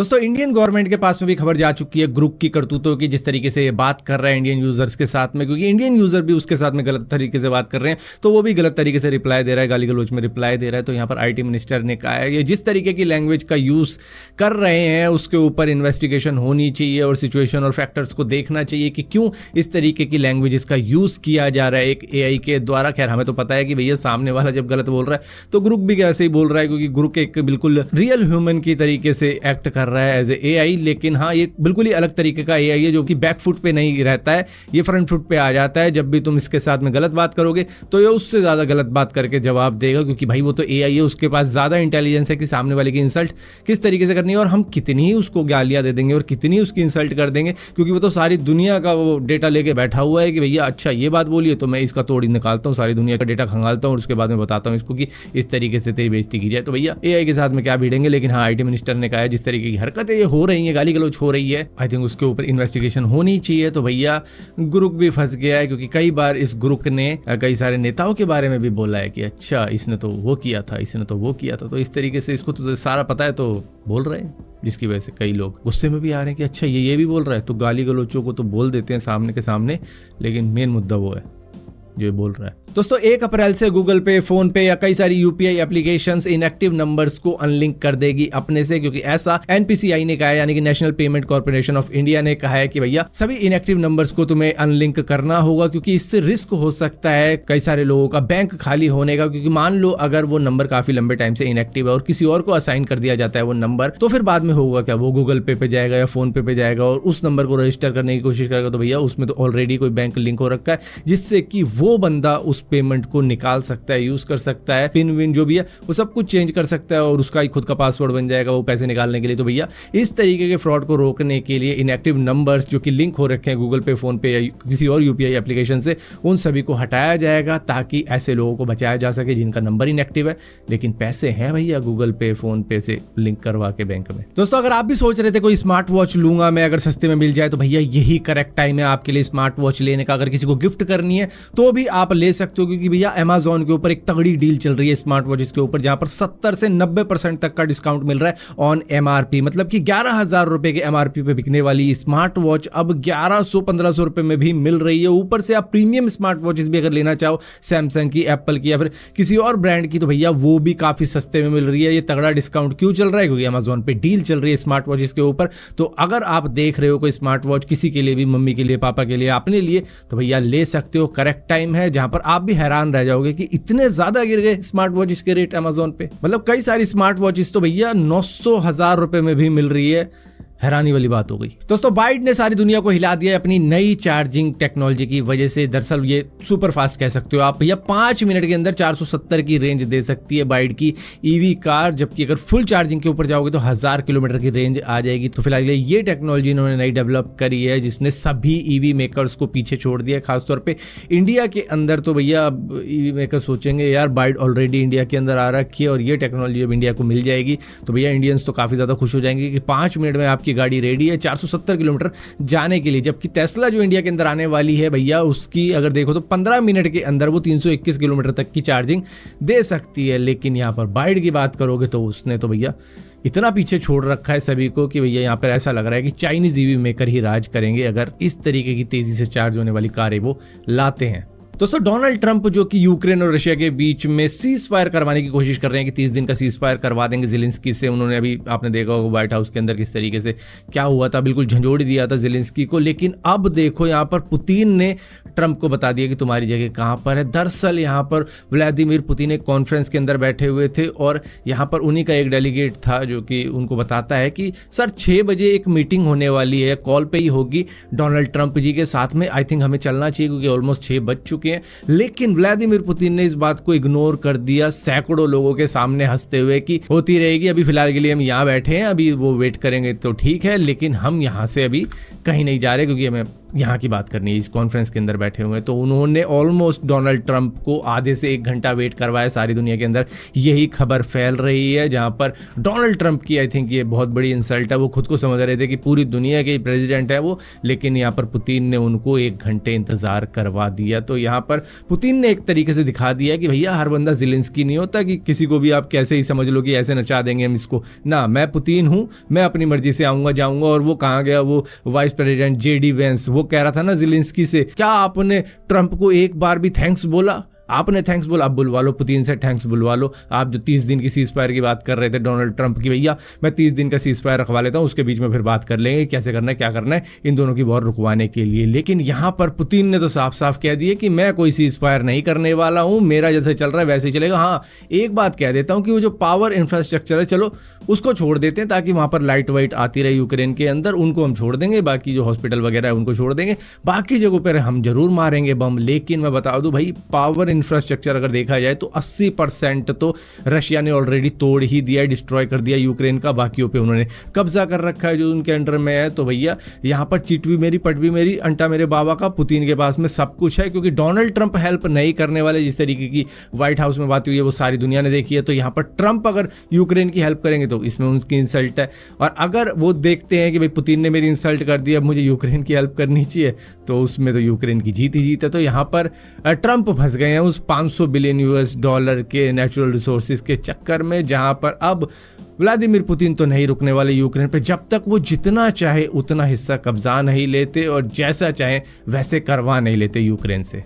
दोस्तों Indian government के पास में भी खबर जा चुकी है ग्रुप की करतूतों की, जिस तरीके से ये बात कर रहा है इंडियन यूजर्स के साथ में, क्योंकि इंडियन यूजर भी उसके साथ में गलत तरीके से बात कर रहे हैं तो वो भी गलत तरीके से रिप्लाई दे रहा है, गाली गलौज में रिप्लाई दे रहा है। तो यहाँ पर आईटी मिनिस्टर ने कहा है ये जिस तरीके की लैंग्वेज का यूज कर रहे हैं उसके ऊपर इन्वेस्टिगेशन होनी चाहिए और सिचुएशन और फैक्टर्स को देखना चाहिए कि क्यों इस तरीके की लैंग्वेजेस का यूज किया जा रहा है एक एआई के द्वारा। खैर हमें तो पता है कि भैया सामने वाला जब गलत बोल रहा है तो ग्रुप भी ऐसे ही बोल रहा है, क्योंकि ग्रुप एक बिल्कुल रियल ह्यूमन की तरीके से एक्ट कर रहा है एज ए एआई। लेकिन हाँ ये बिल्कुल ही अलग तरीके का एआई है जो कि बैक फुट पे नहीं रहता है, ये फ्रंट फुट पे आ जाता है। जब भी तुम इसके साथ में गलत बात करोगे तो ये उससे ज़्यादा गलत बात करके जवाब देगा, क्योंकि भाई वो तो एआई है, उसके पास ज़्यादा इंटेलिजेंस है कि सामने वाले की इंसल्ट किस तरीके से करनी है और हम कितनी ही उसको गालियाँ दे देंगे और कितनी उसकी इंसल्ट कर देंगे, क्योंकि वो तो सारी दुनिया का वो डेटा लेके बैठा हुआ है कि भैया अच्छा ये बात बोलिए तो मैं इसका तोड़ निकालता हूँ, सारी दुनिया का डेटा खंगालता हूँ और उसके बाद में बताता हूँ इसको कि इस तरीके से तेरी बेइज्जती की जाए। तो भैया एआई के साथ में क्या भिड़ेंगे। लेकिन हाँ आईटी मिनिस्टर ने कहा है जिस तरीके की हरकतें ये हो रही हैं, गाली गलौज हो रही है, आई थिंक उसके ऊपर इन्वेस्टिगेशन होनी चाहिए। तो भैया ग्रुप भी फंस गया है, क्योंकि कई बार इस ग्रुप ने कई सारे नेताओं के बारे में भी बोला है कि अच्छा इसने तो वो किया था, इसने तो वो किया था। तो इस तरीके से इसको तो सारा पता है तो बोल रहे हैं, जिसकी वजह से कई लोग गुस्से में भी आ रहे हैं कि अच्छा ये भी बोल रहा है। तो गाली गलौचों को तो बोल देते हैं सामने के सामने, लेकिन मेन मुद्दा वो है जो ये बोल रहा है। दोस्तों 1 अप्रैल से गूगल पे, फोन पे या कई सारी यूपीआई एप्लीकेशंस इनएक्टिव नंबर्स को अनलिंक कर देगी अपने से, क्योंकि ऐसा एनपीसीआई ने कहा है, यानी कि national payment corporation of India ने कहा है कि भैया सभी इनएक्टिव नंबर्स को तुम्हें अनलिंक करना होगा, क्योंकि इससे रिस्क हो सकता है कई सारे लोगों का बैंक खाली होने का। क्योंकि मान लो अगर वो नंबर काफी लंबे टाइम से इनएक्टिव है और किसी और को असाइन कर दिया जाता है वो नंबर, तो फिर बाद में होगा क्या, वो गूगल पे जाएगा या फोन पे जाएगा और उस नंबर को रजिस्टर करने की कोशिश करेगा। तो भैया उसमें तो ऑलरेडी कोई बैंक लिंक हो रखा है, जिससे कि वो बंदा उस पेमेंट को निकाल सकता है, यूज कर सकता है, पिन विन जो भी है वो सब कुछ चेंज कर सकता है और उसका ही खुद का पासवर्ड बन जाएगा वो पैसे निकालने के लिए। तो भैया इस तरीके के फ्रॉड को रोकने के लिए इनएक्टिव नंबर्स जो कि लिंक हो रखे हैं गूगल पे, फोन पे या किसी और यूपीआई एप्लीकेशन से, उन सभी को हटाया जाएगा, ताकि ऐसे लोगों को बचाया जा सके जिनका नंबर इनएक्टिव है लेकिन पैसे हैं भैया गूगल पे, फोन पे से लिंक करवा के बैंक में। दोस्तों अगर आप भी सोच रहे थे कोई स्मार्ट वॉच लूंगा मैं अगर सस्ते में मिल जाए, तो भैया यही करेक्ट टाइम है आपके लिए स्मार्ट वॉच लेने का। अगर किसी को गिफ्ट करनी है तो भी आप ले सकते हो, क्योंकि भैया अमेज़न के ऊपर एक तगड़ी डील चल रही है स्मार्ट वॉचेस के ऊपर, जहां पर 70 से 90% तक का डिस्काउंट मिल रहा है ऑन एमआरपी। मतलब कि 11,000 रुपए के एमआरपी पे बिकने वाली स्मार्ट वॉच अब 1100-1500 रुपए में भी मिल रही है। ऊपर से आप प्रीमियम स्मार्ट वॉचेस भी अगर लेना चाहो सैमसंग की, एप्पल की या फिर किसी और ब्रांड की, तो भैया वो भी काफी सस्ते में मिल रही है। ये तगड़ा डिस्काउंट क्यों चल रहा है, क्योंकि अमेज़न पे डील चल रही है स्मार्ट वॉचेस के ऊपर। तो अगर आप देख रहे हो कोई स्मार्ट वॉच किसी के लिए भी, मम्मी के लिए, पापा के लिए, अपने लिए, तो भैया ले सकते हो, करेक्ट टाइम है, जहां पर आप भी हैरान रह जाओगे कि इतने ज्यादा गिर गए स्मार्ट वॉचेस के रेट अमेज़न पे। मतलब कई सारी स्मार्ट वॉचेस तो भैया 900,000 रुपए में भी मिल रही है, हैरानी वाली बात हो गई। दोस्तों बाइड ने सारी दुनिया को हिला दिया अपनी नई चार्जिंग टेक्नोलॉजी की वजह से। दरअसल ये सुपर फास्ट कह सकते हो आप भैया, 5 मिनट के अंदर 470 की रेंज दे सकती है बाइड की ईवी कार, जबकि अगर फुल चार्जिंग के ऊपर जाओगे तो 1000 किलोमीटर की रेंज आ जाएगी। तो फिलहाल ये टेक्नोलॉजी इन्होंने नई डेवलप करी है, जिसने सभी ईवी मेकर्स को पीछे छोड़ दिया, खासतौर पर इंडिया के अंदर। तो भैया ईवी मेकर सोचेंगे यार बाइड ऑलरेडी इंडिया के अंदर आ रखी है और ये टेक्नोलॉजी जब इंडिया को मिल जाएगी तो भैया इंडियंस तो काफी ज्यादा खुश हो जाएंगे कि 5 मिनट में आपकी गाड़ी रेडी है 470 किलोमीटर जाने के लिए। जबकि टेस्ला जो इंडिया के अंदर आने वाली है भैया, उसकी अगर देखो तो 15 मिनट के अंदर वो 321 किलोमीटर तक की चार्जिंग दे सकती है। लेकिन यहाँ पर बाइड की बात करोगे तो उसने तो भैया इतना पीछे छोड़ रखा है सभी को कि भैया यहाँ पर ऐसा लग रहा है कि चाइनीज ईवी मेकर ही राज करेंगे अगर इस तरीके की तेजी से चार्ज होने वाली कारें वो लाते हैं। दोस्तों डोनाल्ड ट्रंप जो कि यूक्रेन और रशिया के बीच में सीज फायर करवाने की कोशिश कर रहे हैं कि 30 दिन का सीज फायर करवा देंगे ज़ेलेंस्की से। उन्होंने अभी आपने देखा होगा व्हाइट हाउस के अंदर किस तरीके से क्या हुआ था, बिल्कुल झंझोड़ दिया था ज़ेलेंस्की को। लेकिन अब देखो यहाँ पर पुतिन ने ट्रंप को बता दिया कि तुम्हारी जगह कहाँ पर है। दरअसल यहाँ पर व्लादिमीर पुतिन एक कॉन्फ्रेंस के अंदर बैठे हुए थे और यहाँ पर उन्हीं का एक डेलीगेट था जो कि उनको बताता है कि सर 6 बजे एक मीटिंग होने वाली है, कॉल पे ही होगी डोनाल्ड ट्रंप जी के साथ में, आई थिंक हमें चलना चाहिए क्योंकि ऑलमोस्ट 6 बज चुके हैं। लेकिन व्लादिमीर पुतिन ने इस बात को इग्नोर कर दिया सैकड़ों लोगों के सामने हंसते हुए कि होती रहेगी, अभी फिलहाल के लिए हम यहाँ बैठे हैं, अभी वो वेट करेंगे तो ठीक है, लेकिन हम यहाँ से अभी कहीं नहीं जा रहे क्योंकि हमें यहाँ की बात करनी है, इस कॉन्फ्रेंस के अंदर बैठे हुए हैं, तो उन्होंने ऑलमोस्ट डोनाल्ड ट्रंप को आधे से 1 घंटा वेट करवाया। सारी दुनिया के अंदर यही खबर फैल रही है, जहाँ पर डोनाल्ड ट्रंप की आई थिंक ये बहुत बड़ी इंसल्ट है। वो खुद को समझ रहे थे कि पूरी दुनिया के प्रेसिडेंट है वो, लेकिन यहाँ पर पुतिन ने उनको 1 घंटे इंतजार करवा दिया। तो यहाँ पर पुतिन ने एक तरीके से दिखा दिया कि भैया हर बंदा ज़ेलेंस्की नहीं होता कि किसी को भी आप कैसे ही समझ लो कि ऐसे नचा देंगे हम इसको। ना, मैं पुतिन हूँ, मैं अपनी मर्जी से आऊँगा जाऊँगा। और वो कहाँ गया वो वाइस प्रेसिडेंट JD वेंस, वो कह रहा था ना ज़ेलेंस्की से, क्या आपने ट्रंप को एक बार भी थैंक्स बोला? आपने थैंक्स बोला, अब बुलवा लो पुतिन से थैंक्स बुलवा लो। आप जो 30 दिन की सीज फायर की बात कर रहे थे डोनाल्ड ट्रंप की, भैया मैं 30 दिन का सीज फायर रखवा लेता हूँ, उसके बीच में फिर बात कर लेंगे कैसे करना है क्या करना है इन दोनों की वॉर रुकवाने के लिए। लेकिन यहाँ पर पुतिन ने तो साफ साफ कह दिया कि मैं कोई सीज फायर नहीं करने वाला हूँ, मेरा जैसे चल रहा है वैसे ही चलेगा। हाँ, एक बात कह देता हूँ कि वो जो पावर इंफ्रास्ट्रक्चर है, चलो उसको छोड़ देते हैं ताकि वहाँ पर लाइट वाइट आती रहे यूक्रेन के अंदर, उनको हम छोड़ देंगे। बाकी जो हॉस्पिटल वगैरह है उनको छोड़ देंगे, बाकी जगहों पर हम जरूर मारेंगे बम। लेकिन मैं बता दूं भाई, पावर इंफ्रास्ट्रक्चर अगर देखा जाए तो 80% तो रशिया ने ऑलरेडी तोड़ ही दिया, डिस्ट्रॉय कर दिया यूक्रेन का। बाकियों पे उन्होंने कब्जा कर रखा है जो उनके अंडर में है। तो भैया यहाँ पर चिट भी मेरी पट भी मेरी, अंटा मेरे बाबा का, पुतिन के पास में सब कुछ है। क्योंकि डोनाल्ड ट्रंप हेल्प नहीं करने वाले, जिस तरीके की व्हाइट हाउस में बात हुई है वो सारी दुनिया ने देखी है। तो यहाँ पर ट्रंप अगर यूक्रेन की हेल्प करेंगे तो इसमें उनकी इंसल्ट है। और अगर वो देखते हैं कि भाई पुतिन ने मेरी इंसल्ट कर दी, अब मुझे यूक्रेन की हेल्प करनी चाहिए, तो उसमें तो यूक्रेन की जीत ही जीत है। तो यहाँ पर ट्रंप फंस गए हैं उस $500 बिलियन के नेचुरल रिसोर्सेज के चक्कर में, जहां पर अब व्लादिमीर पुतिन तो नहीं रुकने वाले यूक्रेन पे जब तक वो जितना चाहे उतना हिस्सा कब्जा नहीं लेते और जैसा चाहे वैसे करवा नहीं लेते यूक्रेन से।